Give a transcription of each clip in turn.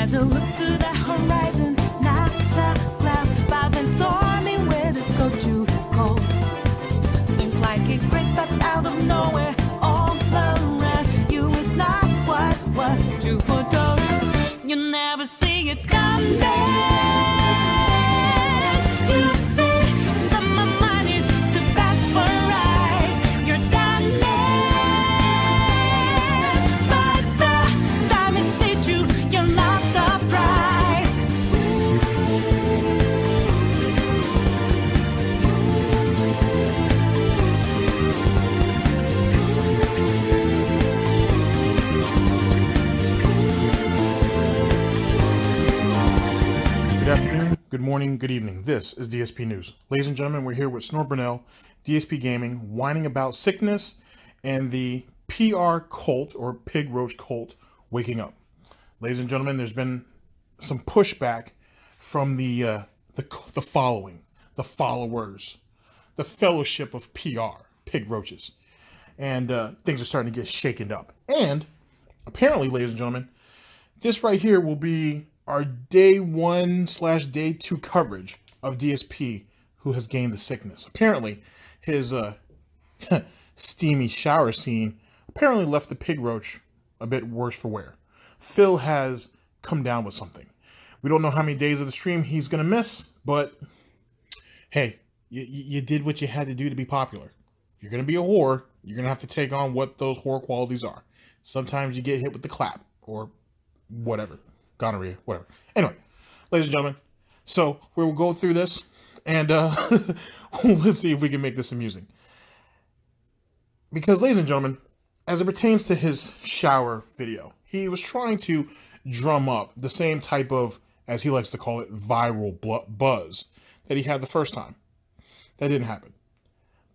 As I look to the horizon, not a cloud, but then stormy weather's go too cold. Seems like it crept up out of nowhere, all around you is not what to foretold. You never see it coming. You see that my mind is too fast for eyes. You're done there, but the time it hit you, you're not surprised. Good afternoon, good morning, good evening. This is DSP News. Ladies and gentlemen, we're here with Snort, Burnell, Dspgaming, whining about sickness and the PRcult or pig roach cult waking up. Ladies and gentlemen, there's been some pushback from the following, the followers, the fellowship of PR, pig roaches. And things are starting to get shaken up. And apparently, ladies and gentlemen, this right here will be our day 1/day 2 coverage of DSP who has gained the sickness. Apparently, his steamy shower scene apparently left the pig roach a bit worse for wear. Phil has come down with something. We don't know how many days of the stream he's going to miss, but hey, you did what you had to do to be popular. You're going to be a whore. You're going to have to take on what those whore qualities are. Sometimes you get hit with the clap or whatever. Gonorrhea, whatever. Anyway, ladies and gentlemen, so we will go through this and let's see if we can make this amusing. Because, ladies and gentlemen, as it pertains to his shower video, he was trying to drum up the same type of, as he likes to call it, viral buzz that he had the first time. That didn't happen.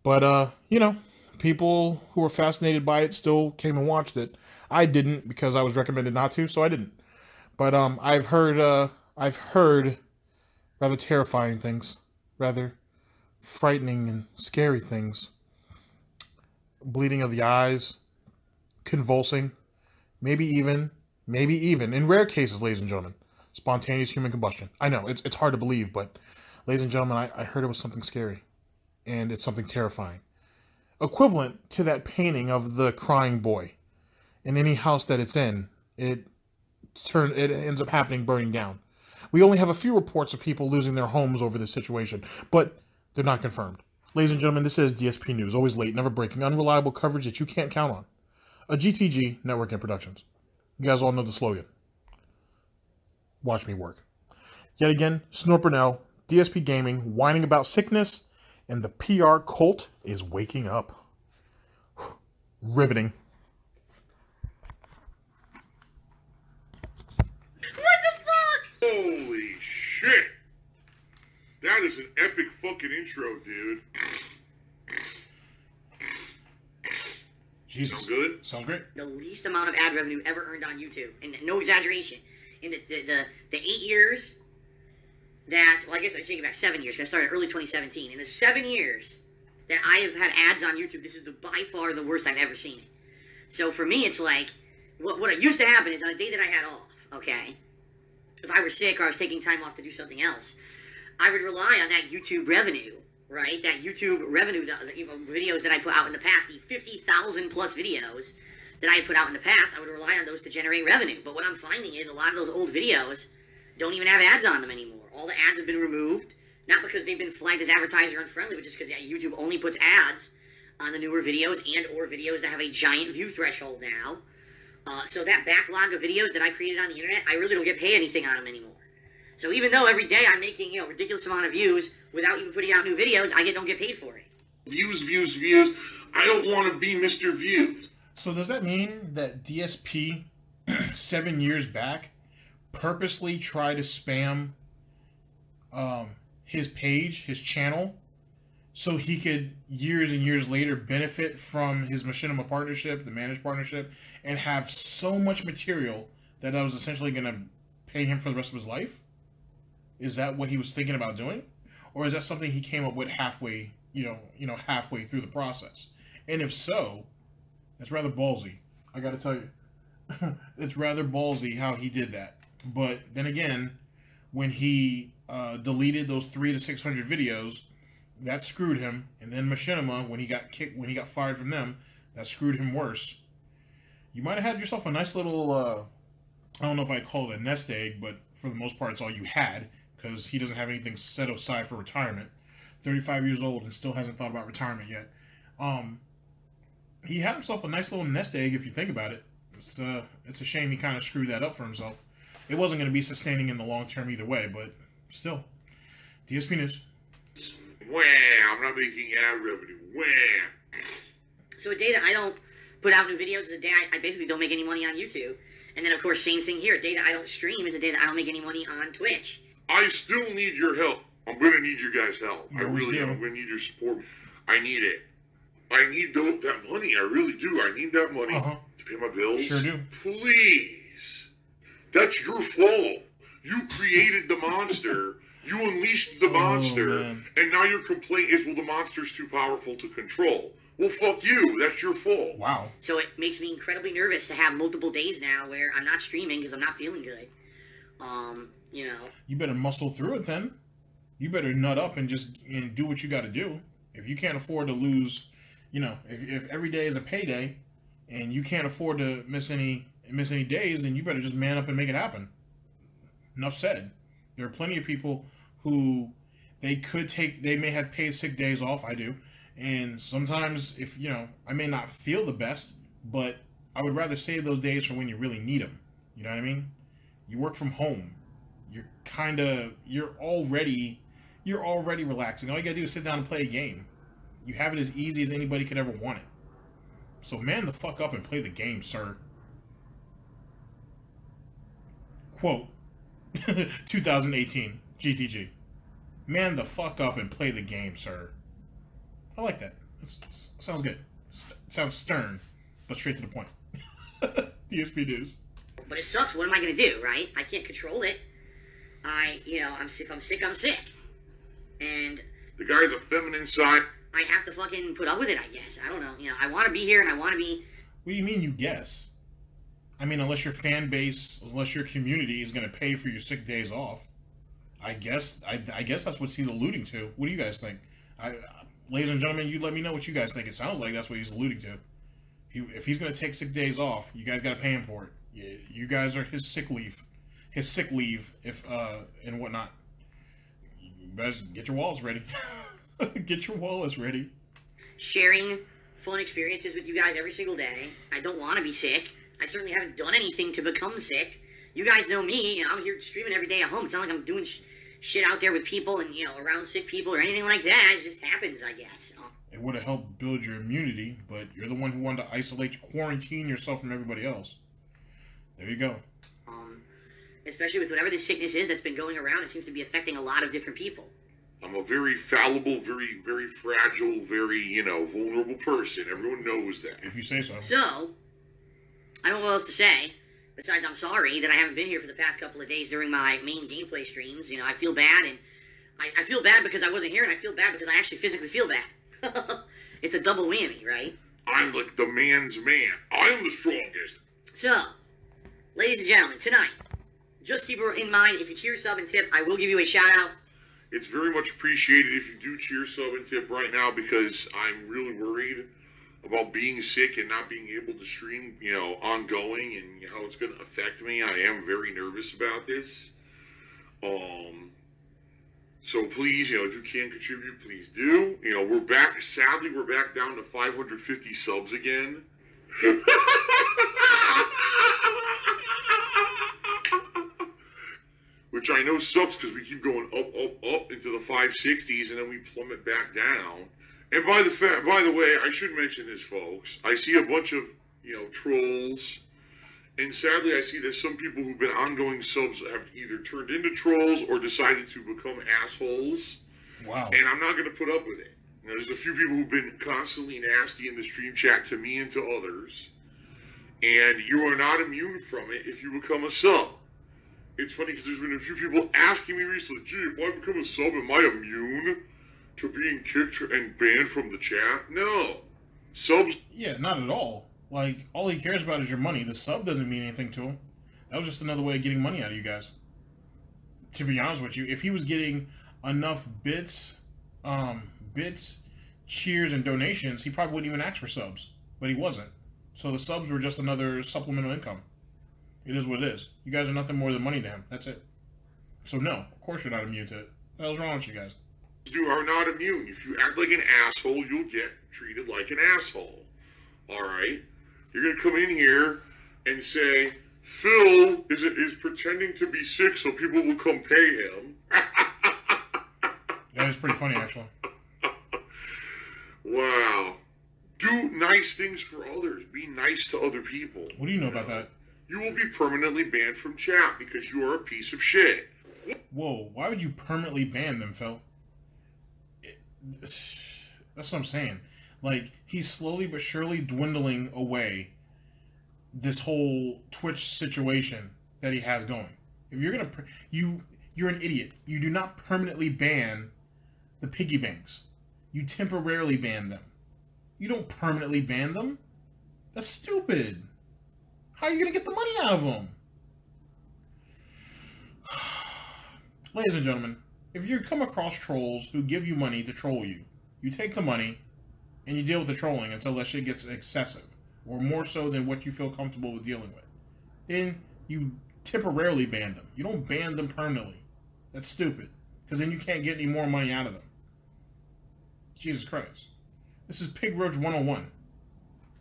But, you know, people who were fascinated by it still came and watched it. I didn't because I was recommended not to, so I didn't. But I've heard rather terrifying things, rather frightening and scary things. Bleeding of the eyes, convulsing, maybe even, in rare cases, ladies and gentlemen, spontaneous human combustion. I know, it's hard to believe, but ladies and gentlemen, I heard it was something scary, and it's something terrifying. Equivalent to that painting of the crying boy. In any house that it's in, it ends up happening, burning down. We only have a few reports of people losing their homes over this situation, but they're not confirmed. Ladies and gentlemen, this is DSP News, always late, never breaking, unreliable coverage that you can't count on. A GTG network and productions. You guys all know the slogan. Watch me work. Yet again, Snort, Burnell, Dspgaming, whining about sickness, and the PRcult is waking up. Riveting. Holy shit! That is an epic fucking intro, dude. Jesus. Sound good? Sound great. The least amount of ad revenue ever earned on YouTube, and no exaggeration. In the 8 years that, well, I guess I take it back 7 years, because I started early 2017. In the 7 years that I have had ads on YouTube, this is by far the worst I've ever seen it. So for me, it's like, what used to happen is on a day that I had off, okay, if I were sick or I was taking time off to do something else, I would rely on that YouTube revenue, right? That YouTube revenue, the videos that I put out in the past, the 50,000 plus videos that I put out in the past, I would rely on those to generate revenue. But what I'm finding is a lot of those old videos don't even have ads on them anymore. All the ads have been removed, not because they've been flagged as advertiser unfriendly, but just because YouTube only puts ads on the newer videos and or videos that have a giant view threshold now. So that backlog of videos that I created on the internet, I really don't get paid anything on them anymore. So even though every day I'm making, ridiculous amount of views without even putting out new videos, I don't get paid for it. Views, views, views. I don't want to be Mr. Views. So does that mean that DSP 7 years back purposely tried to spam his page, his channel, so he could years and years later benefit from his Machinima partnership, the managed partnership, and have so much material that was essentially going to pay him for the rest of his life? Is that what he was thinking about doing? Or is that something he came up with halfway, halfway through the process? And if so, that's rather ballsy. I got to tell you. It's rather ballsy how he did that. But then again, when he deleted those 300 to 600 videos, that screwed him. And then Machinima, when he got fired from them, that screwed him worse. You might have had yourself a nice little, I don't know if I'd call it a nest egg, but for the most part, it's all you had, because he doesn't have anything set aside for retirement. 35 years old and still hasn't thought about retirement yet. He had himself a nice little nest egg, if you think about it. It's a shame he kind of screwed that up for himself. It wasn't going to be sustaining in the long term either way, but still. DSP News. Wham! I'm not making ad revenue. Wham! So a day that I don't put out new videos is a day I basically don't make any money on YouTube. And then, of course, same thing here. A day that I don't stream is a day that I don't make any money on Twitch. I still need your help. I'm going to need your guys' help. I really am. I'm going to need your support. I need it. I need that money. I really do. I need that money to pay my bills. Sure do. Please. That's your fault. You created the monster. You unleashed the monster. And now your complaint is, well, the monster's too powerful to control. Well, fuck you. That's your fault. Wow. So it makes me incredibly nervous to have multiple days now where I'm not streaming because I'm not feeling good. You know. You better muscle through it then. You better nut up and do what you got to do. If you can't afford to lose, you know, if every day is a payday and you can't afford to miss any days, then you better just man up and make it happen. Enough said. There are plenty of people who they may have paid sick days off. I do. And sometimes, if, you know, I may not feel the best, but I would rather save those days for when you really need them. You know what I mean? You work from home. You're already relaxing. All you gotta do is sit down and play a game. You have it as easy as anybody could ever want it. So man the fuck up and play the game, sir. Quote, 2018, GTG. Man the fuck up and play the game, sir. I like that. Sounds good. Sounds stern, but straight to the point. DSP News. But it sucks. What am I going to do, right? I can't control it. I'm sick, I'm sick. And the guy's a feminine side. I have to fucking put up with it, I guess. I don't know. You know, I want to be here and I want to be... What do you mean you guess? I mean, unless your fan base, unless your community is going to pay for your sick days off. I guess that's what he's alluding to. What do you guys think? Ladies and gentlemen, you let me know what you guys think. It sounds like that's what he's alluding to. If he's going to take sick days off, you guys got to pay him for it. You guys are his sick leave, and whatnot. You guys get your wallets ready. Get your wallets ready. Sharing fun experiences with you guys every single day. I don't want to be sick. I certainly haven't done anything to become sick. You guys know me. You know, I'm here streaming every day at home. It's not like I'm doing shit out there with people and, you know, around sick people or anything like that. It just happens, I guess. It would have helped build your immunity, but you're the one who wanted to isolate, quarantine yourself from everybody else. There you go. Especially with whatever this sickness is that's been going around, it seems to be affecting a lot of different people. I'm a very fallible, very, very fragile, very, you know, vulnerable person. Everyone knows that. If you say so. So, I don't know what else to say. Besides, I'm sorry that I haven't been here for the past couple of days during my main gameplay streams. You know, I feel bad, and I feel bad because I wasn't here, and I feel bad because I actually physically feel bad. It's a double whammy, right? I'm like the man's man. I'm the strongest. So, ladies and gentlemen, tonight, just keep in mind, if you cheer, sub, and tip, I will give you a shout-out. It's very much appreciated if you do cheer, sub, and tip right now, because I'm really worried about being sick and not being able to stream, you know, ongoing, and how it's going to affect me. I am very nervous about this. So please, you know, if you can contribute, please do. You know, we're back. Sadly, we're back down to 550 subs again. Which I know sucks because we keep going up into the 560s, and then we plummet back down. And by the way, I should mention this, folks. I see a bunch of, you know, trolls, and sadly, I see that some people who've been ongoing subs have either turned into trolls or decided to become assholes. Wow. And I'm not going to put up with it. Now, there's a few people who've been constantly nasty in the stream chat to me and to others, and you are not immune from it if you become a sub. It's funny because there's been a few people asking me recently, gee, if I become a sub, am I immune to being kicked and banned from the chat? No. Subs... Yeah, not at all. Like, all he cares about is your money. The sub doesn't mean anything to him. That was just another way of getting money out of you guys. To be honest with you, if he was getting enough bits, cheers, and donations, he probably wouldn't even ask for subs. But he wasn't. So the subs were just another supplemental income. It is what it is. You guys are nothing more than money to him. That's it. So no, of course you're not immune to it. What the hell's wrong with you guys? You are not immune. If you act like an asshole, you'll get treated like an asshole. Alright? You're going to come in here and say, Phil is pretending to be sick so people will come pay him. That is pretty funny, actually. Wow. Do nice things for others. Be nice to other people. What do you know about that? You will be permanently banned from chat because you are a piece of shit. Whoa, why would you permanently ban them, Phil? That's what I'm saying. Like, he's slowly but surely dwindling away this whole Twitch situation that he has going. If you're gonna, you're an idiot. You do not permanently ban the piggy banks. You temporarily ban them. You don't permanently ban them. That's stupid. How are you gonna get the money out of them? Ladies and gentlemen, if you come across trolls who give you money to troll you, you take the money and you deal with the trolling until that shit gets excessive, or more so than what you feel comfortable with dealing with. Then you temporarily ban them. You don't ban them permanently. That's stupid, because then you can't get any more money out of them. Jesus Christ. This is Pig Roach 101.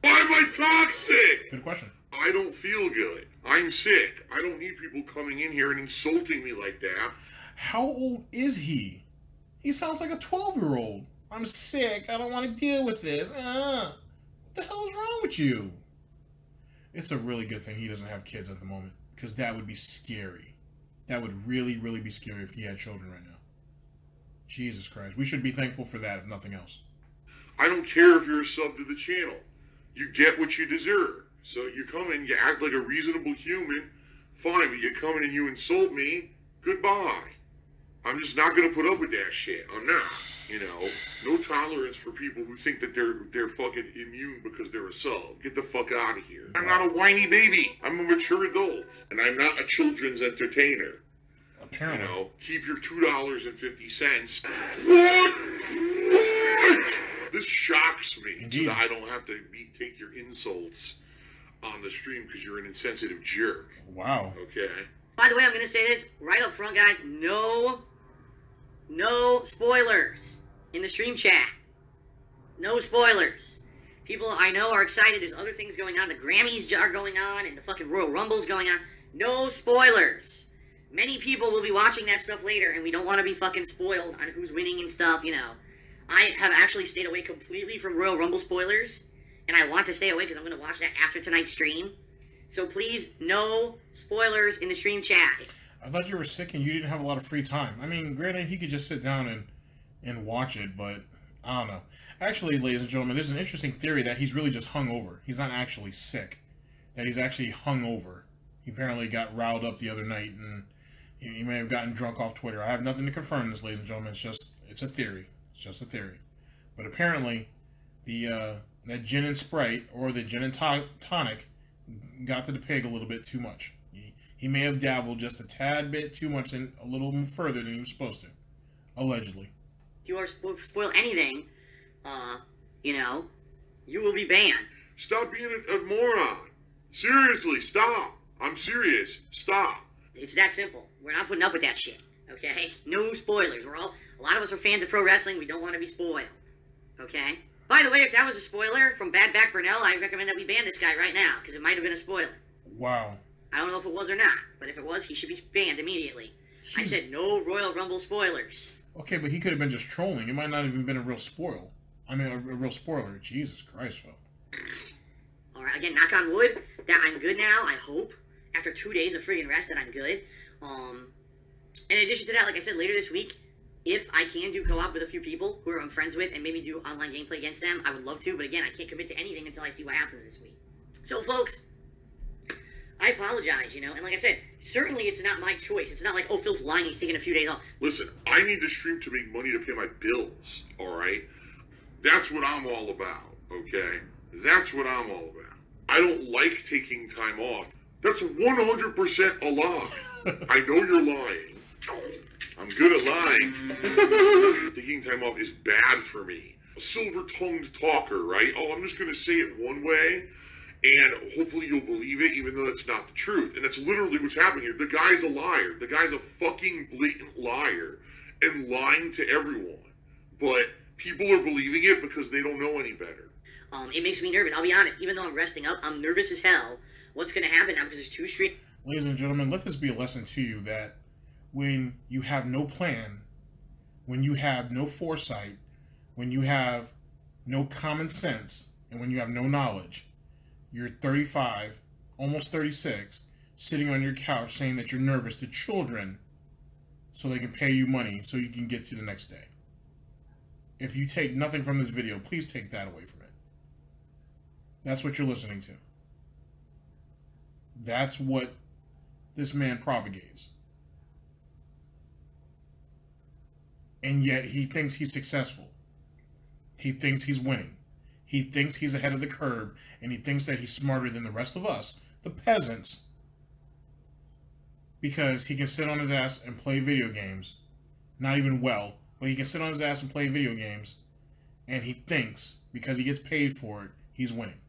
Why am I toxic? Good question. I don't feel good. I'm sick. I don't need people coming in here and insulting me like that. How old is he? He sounds like a 12-year-old. I'm sick. I don't want to deal with this. What the hell is wrong with you? It's a really good thing he doesn't have kids at the moment, because that would be scary. That would really, really be scary if he had children right now. Jesus Christ. We should be thankful for that, if nothing else. I don't care if you're a sub to the channel. You get what you deserve. So you come in, you act like a reasonable human, fine, but you come in and you insult me, goodbye. I'm just not going to put up with that shit. I'm not. You know, no tolerance for people who think that they're fucking immune because they're a sub. Get the fuck out of here. I'm not a whiny baby. I'm a mature adult. And I'm not a children's entertainer. Apparently. You know, keep your $2.50. What? This shocks me. Indeed. So that I don't have to take your insults on the stream because you're an insensitive jerk. Wow. Okay? By the way, I'm going to say this right up front, guys. No spoilers in the stream chat. No spoilers. People I know are excited. There's other things going on. The Grammys are going on, and the fucking Royal Rumble's going on. No spoilers. Many people will be watching that stuff later, and we don't want to be fucking spoiled on who's winning and stuff, you know. I have actually stayed away completely from Royal Rumble spoilers, and I want to stay away because I'm going to watch that after tonight's stream. So please, no spoilers in the stream chat. I thought you were sick and you didn't have a lot of free time. I mean, granted, he could just sit down and watch it, but I don't know. Actually, ladies and gentlemen, there's an interesting theory that he's really just hungover. He's not actually sick. That he's actually hungover. He apparently got riled up the other night, and he may have gotten drunk off Twitter. I have nothing to confirm this, ladies and gentlemen. It's a theory. It's just a theory. But apparently, that gin and Sprite, or the gin and tonic, got to the pig a little bit too much. He may have dabbled just a tad bit too much and a little further than he was supposed to. Allegedly. If you are spoil anything, you know, you will be banned. Stop being a moron. Seriously, stop. I'm serious. Stop. It's that simple. We're not putting up with that shit, okay? No spoilers. A lot of us are fans of pro wrestling. We don't want to be spoiled, okay? By the way, if that was a spoiler from Bad Back Burnell, I recommend that we ban this guy right now, because it might have been a spoiler. Wow. I don't know if it was or not, but if it was, he should be banned immediately. I said no Royal Rumble spoilers. Okay, but he could have been just trolling. It might not have even been a real spoil. I mean, a real spoiler. Jesus Christ, Phil. Alright, again, knock on wood, that I'm good now, I hope. After 2 days of friggin' rest, that I'm good. In addition to that, like I said, later this week, if I can do co-op with a few people who I'm friends with and maybe do online gameplay against them, I would love to, but again, I can't commit to anything until I see what happens this week. So, folks, I apologize, you know, and like I said, certainly it's not my choice. It's not like, oh, Phil's lying, he's taking a few days off. Listen, I need to stream to make money to pay my bills, alright? That's what I'm all about, okay? That's what I'm all about. I don't like taking time off. That's 100% a lie. I know you're lying. I'm good at lying. Taking time off is bad for me. A silver-tongued talker, right? Oh, I'm just going to say it one way, and hopefully you'll believe it, even though that's not the truth. And that's literally what's happening here. The guy's a liar. The guy's a fucking blatant liar and lying to everyone. But people are believing it because they don't know any better. It makes me nervous. I'll be honest. Even though I'm resting up, I'm nervous as hell. What's going to happen now? Because there's 2 street. Ladies and gentlemen, let this be a lesson to you that when you have no plan, when you have no foresight, when you have no common sense, and when you have no knowledge, you're 35, almost 36, sitting on your couch saying that you're nervous to children so they can pay you money so you can get to the next day. If you take nothing from this video, please take that away from it. That's what you're listening to. That's what this man propagates. And yet he thinks he's successful. He thinks he's winning. He thinks he's ahead of the curve, and he thinks that he's smarter than the rest of us, the peasants, because he can sit on his ass and play video games. Not even well, but he can sit on his ass and play video games, and he thinks, because he gets paid for it, he's winning.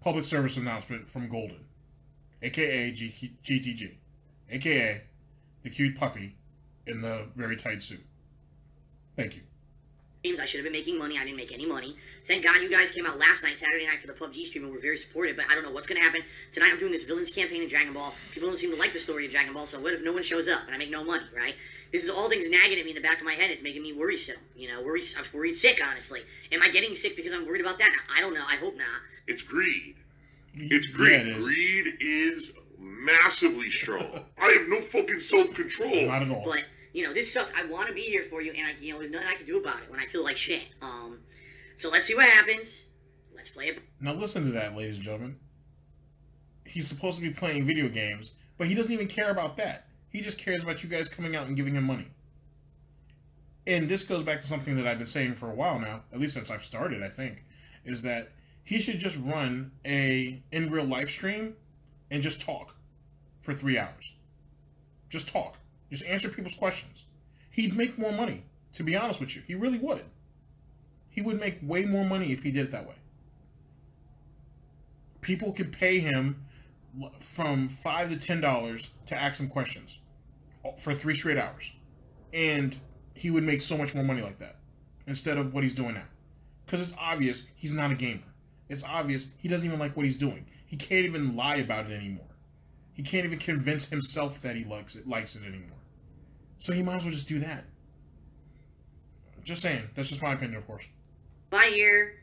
Public service announcement from Golden, aka GTG, aka the cute puppy in the very tight suit. Thank you. I should have been making money. I didn't make any money. Thank God you guys came out last night, Saturday night, for the PUBG stream and were very supportive, but I don't know what's going to happen. Tonight I'm doing this villains campaign in Dragon Ball. People don't seem to like the story of Dragon Ball, so what if no one shows up and I make no money, right? This is all things nagging at me in the back of my head. It's making me worrisome. You know, I'm worried sick, honestly. Am I getting sick because I'm worried about that? I don't know. I hope not. It's greed. It's greed. Yeah, it is. Greed is massively strong. I have no fucking self-control. Not at all. But, you know, this sucks. I want to be here for you, and there's nothing I can do about it when I feel like shit. So let's see what happens. Let's play it. Now listen to that, ladies and gentlemen. He's supposed to be playing video games, but he doesn't even care about that. He just cares about you guys coming out and giving him money. And this goes back to something that I've been saying for a while now, at least since I've started, I think, is that he should just run a in real life stream and just talk for 3 hours. Just talk. Just answer people's questions. He'd make more money, to be honest with you. He really would. He would make way more money if he did it that way. People could pay him from $5 to $10 to ask him questions for 3 straight hours. And he would make so much more money like that instead of what he's doing now. Because it's obvious he's not a gamer. It's obvious he doesn't even like what he's doing. He can't even lie about it anymore. He can't even convince himself that he likes it anymore. So he might as well just do that. Just saying. That's just my opinion, of course. Bye here.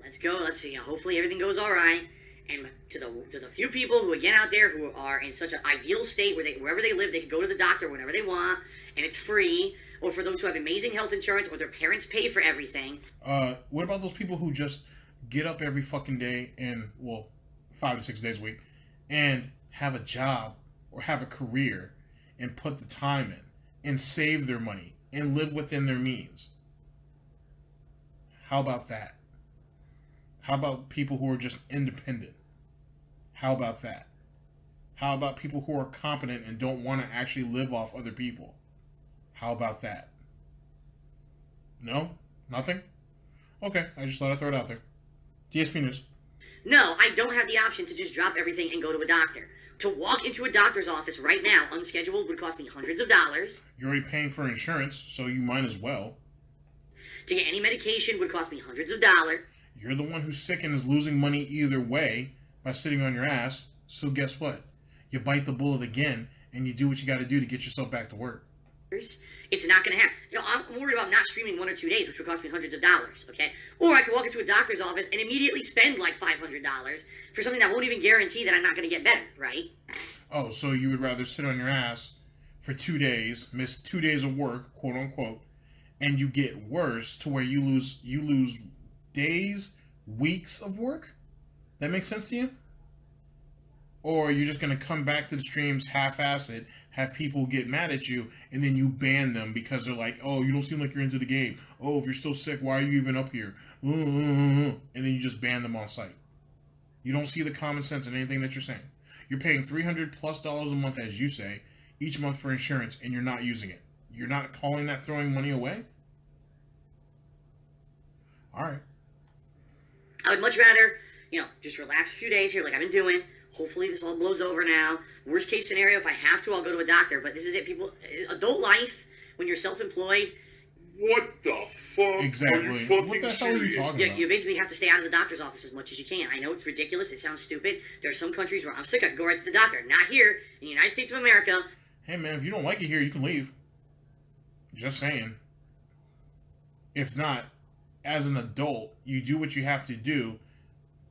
Let's go. Let's see. Hopefully everything goes all right. And to the few people who, again, out there who are in such an ideal state where wherever they live, they can go to the doctor whenever they want, and it's free. Or for those who have amazing health insurance, or their parents pay for everything. What about those people who just get up every fucking day and, well, 5 to 6 days a week, and have a job or have a career and put the time in and save their money and live within their means? How about that? How about people who are just independent? How about that? How about people who are competent and don't want to actually live off other people? How about that? No? Nothing? Okay, I just thought I'd throw it out there. DSP News. No, I don't have the option to just drop everything and go to a doctor. To walk into a doctor's office right now, unscheduled, would cost me hundreds of dollars. You're already paying for insurance, so you might as well. To get any medication would cost me hundreds of dollars. You're the one who's sick and is losing money either way by sitting on your ass, so guess what? You bite the bullet again, and you do what you got to do to get yourself back to work. It's not going to happen. So I'm worried about not streaming 1 or 2 days, which would cost me hundreds of dollars, okay? Or I could walk into a doctor's office and immediately spend like $500 for something that won't even guarantee that I'm not going to get better, right? Oh, so you would rather sit on your ass for 2 days, miss 2 days of work, quote unquote, and you get worse to where you lose days, weeks of work? That makes sense to you? Or you're just going to come back to the streams half-assed, have people get mad at you, and then you ban them because they're like, oh, you don't seem like you're into the game. Oh, if you're still sick, why are you even up here? And then you just ban them on site. You don't see the common sense in anything that you're saying. You're paying $300+ a month, as you say, each month for insurance, and you're not using it. You're not calling that throwing money away? All right. I would much rather, just relax a few days here like I've been doing. Hopefully this all blows over now. Worst case scenario, if I have to, I'll go to a doctor. But this is it, people. Adult life, when you're self-employed. What the fuck? Exactly. Are you fucking What the hell serious? are you talking about? You basically have to stay out of the doctor's office as much as you can. I know it's ridiculous. It sounds stupid. There are some countries where I'm sick. I can go right to the doctor. Not here in the United States of America. Hey, man, if you don't like it here, you can leave. Just saying. If not, as an adult, you do what you have to do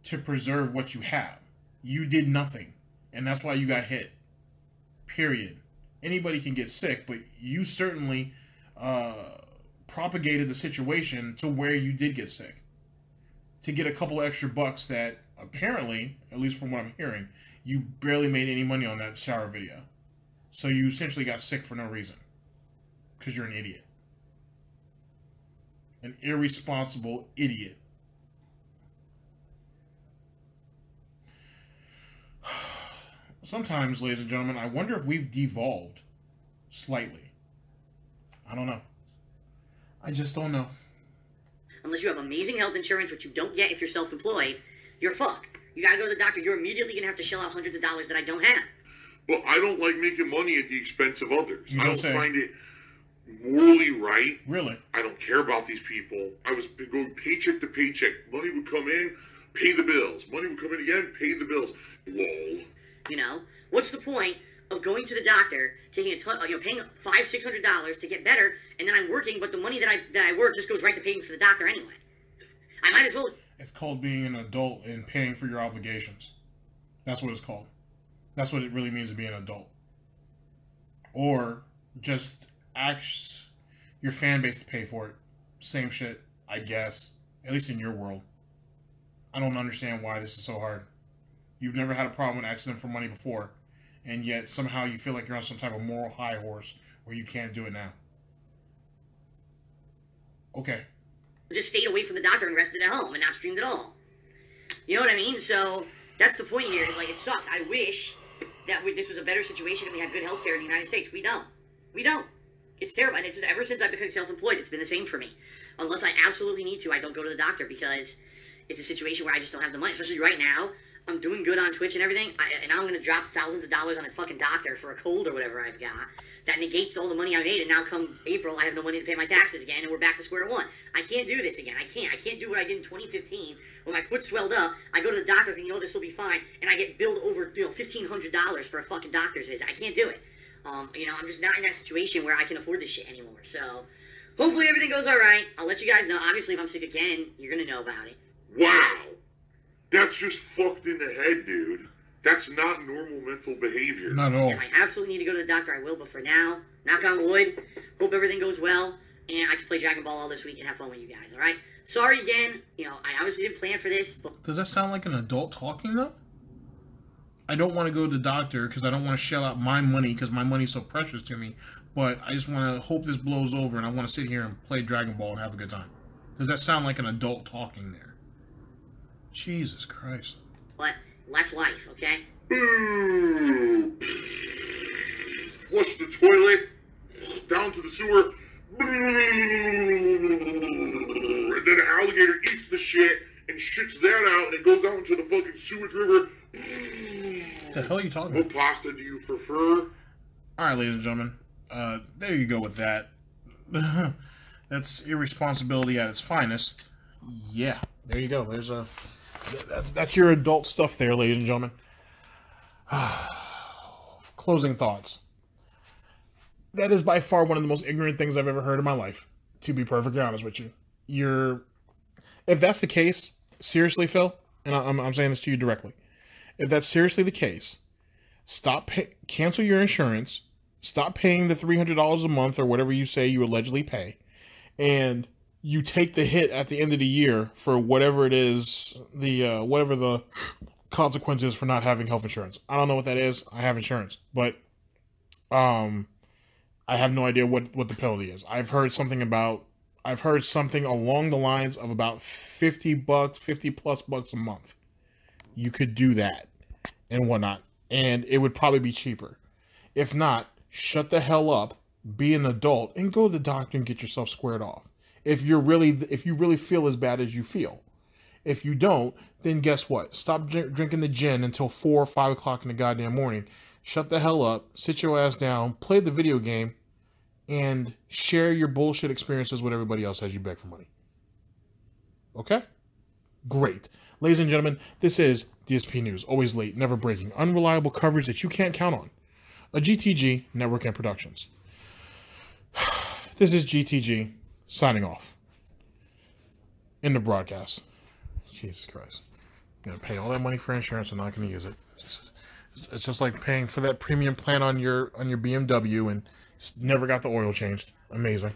to preserve what you have. You did nothing, and that's why you got hit. Period. Anybody can get sick, but you certainly propagated the situation to where you did get sick. To get a couple extra bucks that apparently, at least from what I'm hearing, you barely made any money on that shower video. So you essentially got sick for no reason. Because you're an idiot. An irresponsible idiot. Sometimes, ladies and gentlemen, I wonder if we've devolved slightly. I don't know. I just don't know. Unless you have amazing health insurance, which you don't get if you're self-employed, you're fucked. You gotta go to the doctor. You're immediately gonna have to shell out hundreds of dollars that I don't have. But I don't like making money at the expense of others. You I don't don't say. find it morally right. Really? I don't care about these people. I was going paycheck to paycheck. Money would come in, pay the bills. Money would come in again, pay the bills. Lol. What's the point of going to the doctor, taking a ton, paying $500-$600 to get better, and then I'm working, but the money that I work just goes right to paying for the doctor anyway. I might as well. It's called being an adult and paying for your obligations. That's what it's called. That's what it really means to be an adult. Or just ask your fan base to pay for it. Same shit, I guess. At least in your world. I don't understand why this is so hard. You've never had a problem with asking them for money before, and yet somehow you feel like you're on some type of moral high horse where you can't do it now. Okay. Just stayed away from the doctor and rested at home and not streamed at all. You know what I mean? So that's the point here. Is like, it sucks. I wish that this was a better situation and we had good health care in the United States. We don't. We don't. It's terrible. And it's ever since I've become self-employed, it's been the same for me. Unless I absolutely need to, I don't go to the doctor because it's a situation where I just don't have the money. Especially right now, I'm doing good on Twitch and everything, and I'm going to drop thousands of dollars on a fucking doctor for a cold or whatever I've got. That negates all the money I made, and now come April, I have no money to pay my taxes again, and we're back to square one. I can't do this again. I can't do what I did in 2015 when my foot swelled up. I go to the doctor thinking, this will be fine, and I get billed over, $1,500 for a fucking doctor's visit. I can't do it. I'm just not in that situation where I can afford this shit anymore. So, hopefully everything goes all right. I'll let you guys know. Obviously, if I'm sick again, you're going to know about it. Wow. That's just fucked in the head, dude. That's not normal mental behavior. Not at all. If I absolutely need to go to the doctor, I will. But for now, knock on wood, hope everything goes well, and I can play Dragon Ball all this week and have fun with you guys, all right? Sorry again. I obviously didn't plan for this, but... Does that sound like an adult talking, though? I don't want to go to the doctor because I don't want to shell out my money because my money's so precious to me, but I just want to hope this blows over and I want to sit here and play Dragon Ball and have a good time. Does that sound like an adult talking there? Jesus Christ. But less life, okay? Boo! Flush the toilet, down to the sewer, and then an alligator eats the shit and shits that out, and it goes out into the fucking sewage river. The hell are you talking What about? pasta do you prefer? Alright, ladies and gentlemen. There you go with that. That's irresponsibility at its finest. Yeah, there you go. That's your adult stuff there, ladies and gentlemen. Closing thoughts. That is by far one of the most ignorant things I've ever heard in my life, to be perfectly honest with you. If that's the case, seriously, Phil, and I'm saying this to you directly, if that's seriously the case, cancel your insurance, stop paying the $300 a month or whatever you say you allegedly pay, and you take the hit at the end of the year for whatever it is, whatever the consequence is for not having health insurance. I don't know what that is. I have insurance, but I have no idea what the penalty is. I've heard something along the lines of about $50, $50+ bucks a month. you could do that and whatnot, and it would probably be cheaper. If not, shut the hell up, be an adult, and go to the doctor and get yourself squared off. If you really feel as bad as you feel. If you don't, then guess what? Stop drinking the gin until 4 or 5 o'clock in the goddamn morning. Shut the hell up, sit your ass down, play the video game, and share your bullshit experiences with everybody else as you beg for money. Okay? Great. Ladies and gentlemen, this is DSP News. Always late, never breaking, unreliable coverage that you can't count on. A GTG Network and Productions. This is GTG signing off. In the broadcast. Jesus Christ. I'm going to pay all that money for insurance. I'm not going to use it. It's just like paying for that premium plan on your BMW and never got the oil changed. Amazing.